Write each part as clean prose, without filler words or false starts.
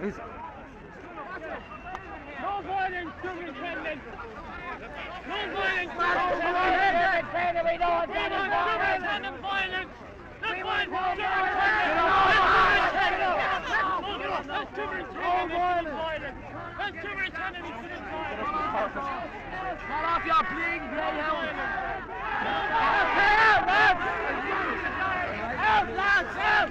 No violence, Superintendent! No violence! We don't Superintendent violence! Not violence! That's Superintendent violence! That's Superintendent violence! Shut off your bleeding greyhound! Help, lads! Help!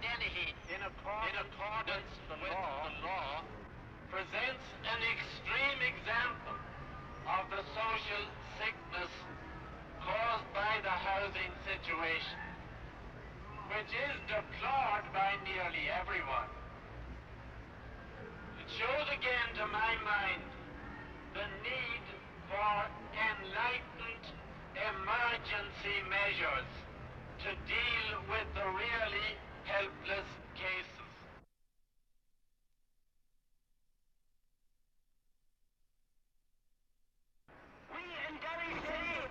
Dennehy, in accordance with the law, presents an extreme example of the social sickness caused by the housing situation, which is deplored by nearly everyone. It shows again to my mind the need for enlightened emergency measures to deal with the really helpless cases. We in Derry City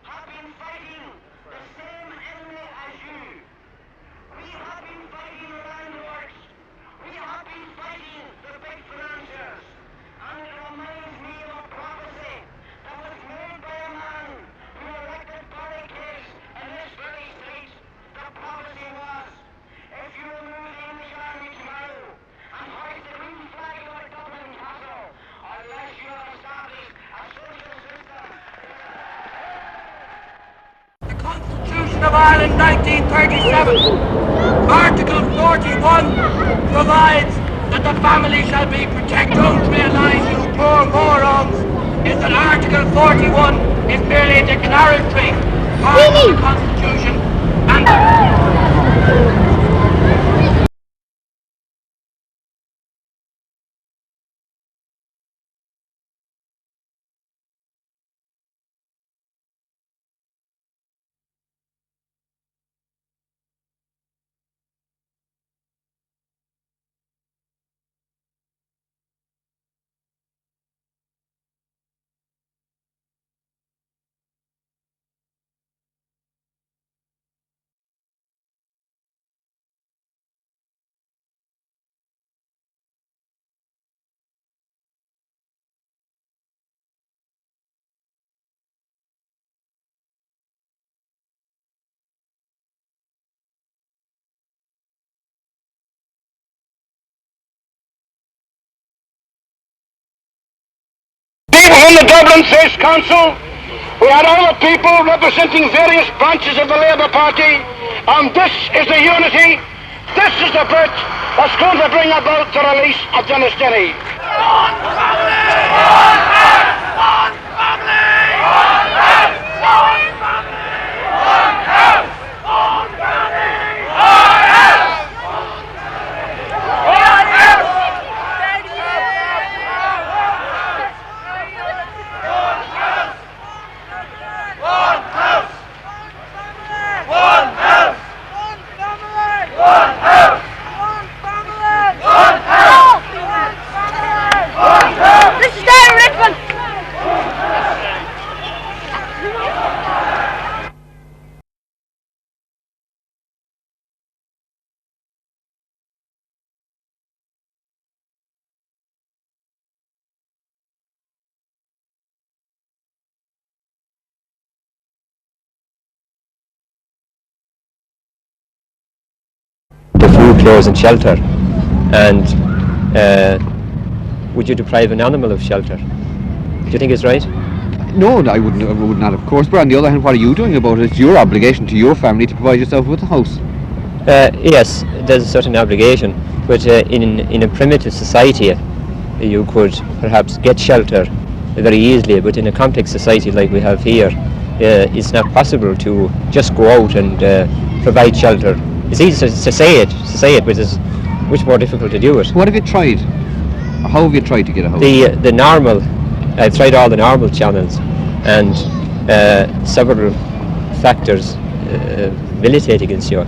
have been fighting the same enemy as you. We have been fighting landlords. We have been fighting the big financiers. And it reminds me of a prophecy that was made by a man who erected barricades in this very street. The prophecy was, if you remove the English army tomorrow and hoist the green flag over Dublin Castle, unless you have established a social system. The Constitution of Ireland 1937, Article 41, provides that the family shall be protected. Don't realise, you poor morons, is that Article 41 is merely a declaratory part of the Constitution and in the Dublin City Council, we had other people representing various branches of the Labour Party, and this is the unity, this is the bit that's going to bring about the release of Dennis Dennehy. One family! One house! One family! One house! One family! One house! One family! One house! One house! One house! One house! One family! One house! clothes and shelter, and would you deprive an animal of shelter? Do you think it's right? No, I would not, of course. But on the other hand, what are you doing about it? It's your obligation to your family to provide yourself with a house. Yes, there's a certain obligation, but in a primitive society, you could perhaps get shelter very easily, but in a complex society like we have here, it's not possible to just go out and provide shelter. It's easy to say it, but it's much more difficult to do it. What have you tried? How have you tried to get a house? The normal, I've tried all the normal channels, and several factors militate against you.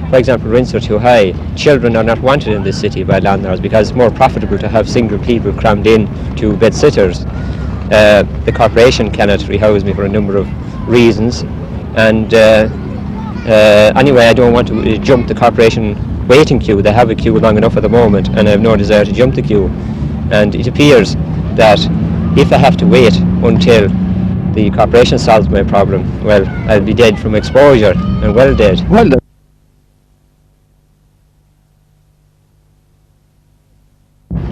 For example, rents are too high. Children are not wanted in this city by landlords because it's more profitable to have single people crammed in to bed sitters. The corporation cannot rehouse me for a number of reasons, and anyway, I don't want to jump the corporation waiting queue. They have a queue long enough at the moment, and I have no desire to jump the queue. And it appears that if I have to wait until the corporation solves my problem, well, I'll be dead from exposure, and well dead. Well,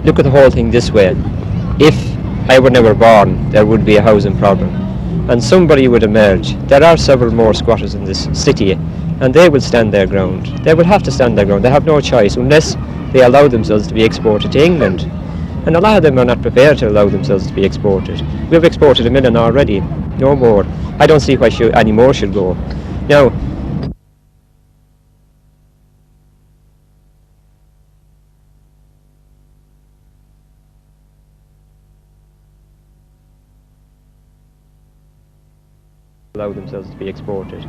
Look at the whole thing this way. If I were never born, there would be a housing problem, and somebody would emerge. There are several more squatters in this city, and they will stand their ground. They will have to stand their ground. They have no choice unless they allow themselves to be exported to England. And a lot of them are not prepared to allow themselves to be exported. We've exported 1 million already, no more. I don't see why any more should go. Now, allow themselves to be exported.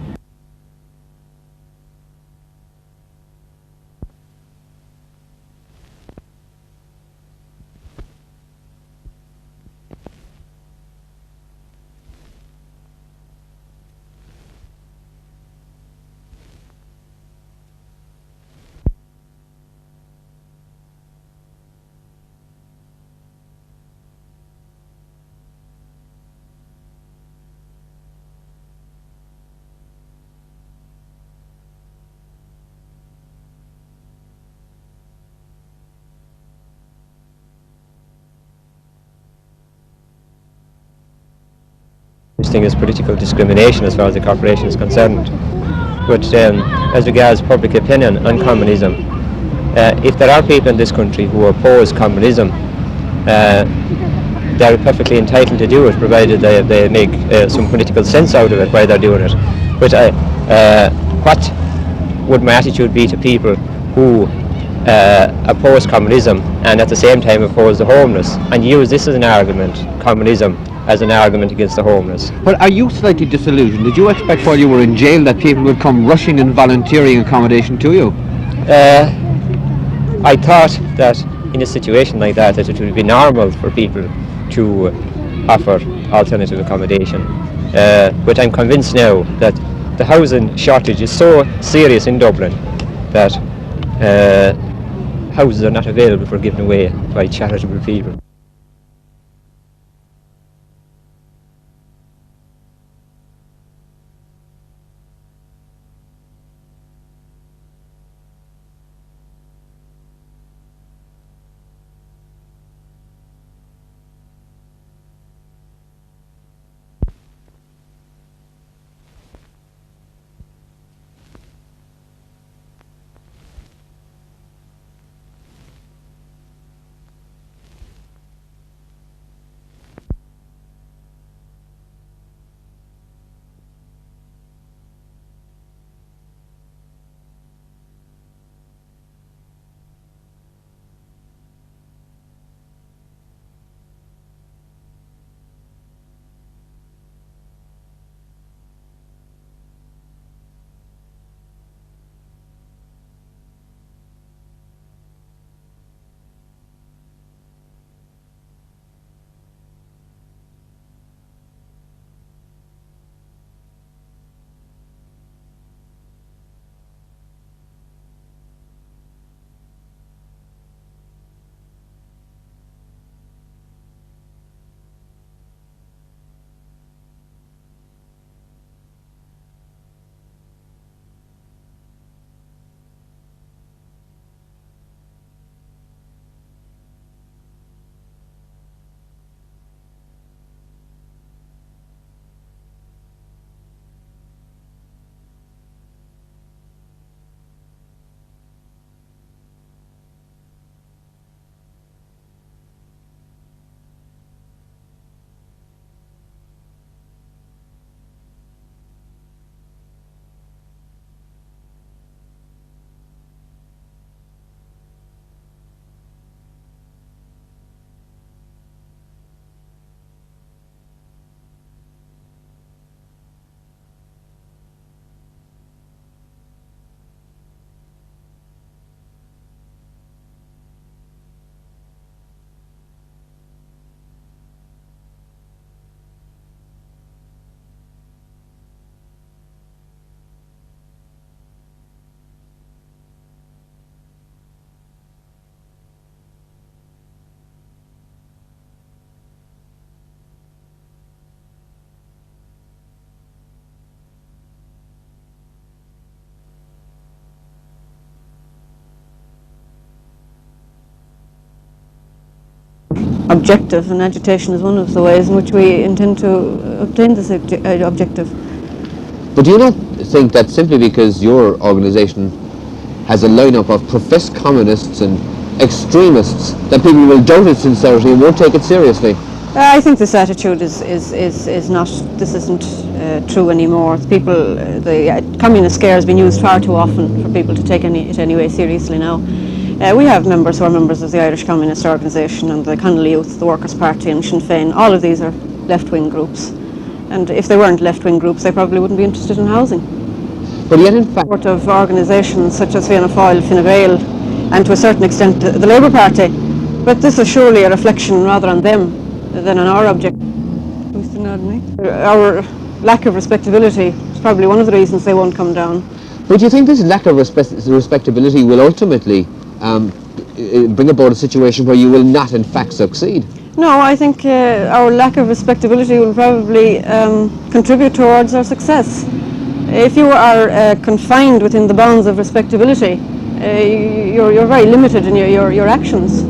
This thing is political discrimination as far as the corporation is concerned. But as regards public opinion on communism, if there are people in this country who oppose communism, they're perfectly entitled to do it, provided they make some political sense out of it while they're doing it. But what would my attitude be to people who oppose communism and at the same time oppose the homeless, and use this as an argument, communism, as an argument against the homeless? But are you slightly disillusioned? Did you expect while you were in jail that people would come rushing and volunteering accommodation to you? I thought that in a situation like that it would be normal for people to offer alternative accommodation. But I'm convinced now that the housing shortage is so serious in Dublin that houses are not available for giving away by charitable people. objective, and agitation is one of the ways in which we intend to obtain this objective. But do you not think that simply because your organisation has a lineup of professed communists and extremists that people will doubt its sincerity and won't take it seriously? I think this attitude is not, this isn't true anymore. People, the communist scare has been used far too often for people to take it anyway seriously now. We have members who are members of the Irish Communist Organisation and the Connolly Youth, the Workers' Party and Sinn Féin. All of these are left-wing groups. And if they weren't left-wing groups, they probably wouldn't be interested in housing. But yet, in fact, Support of organisations such as Fianna Fáil, Fine Gael, and to a certain extent the Labour Party. But this is surely a reflection rather on them than on our objective. Our lack of respectability is probably one of the reasons they won't come down. But do you think this lack of respectability will ultimately bring about a situation where you will not in fact succeed? No, I think our lack of respectability will probably contribute towards our success. If you are confined within the bounds of respectability, you're very limited in your actions.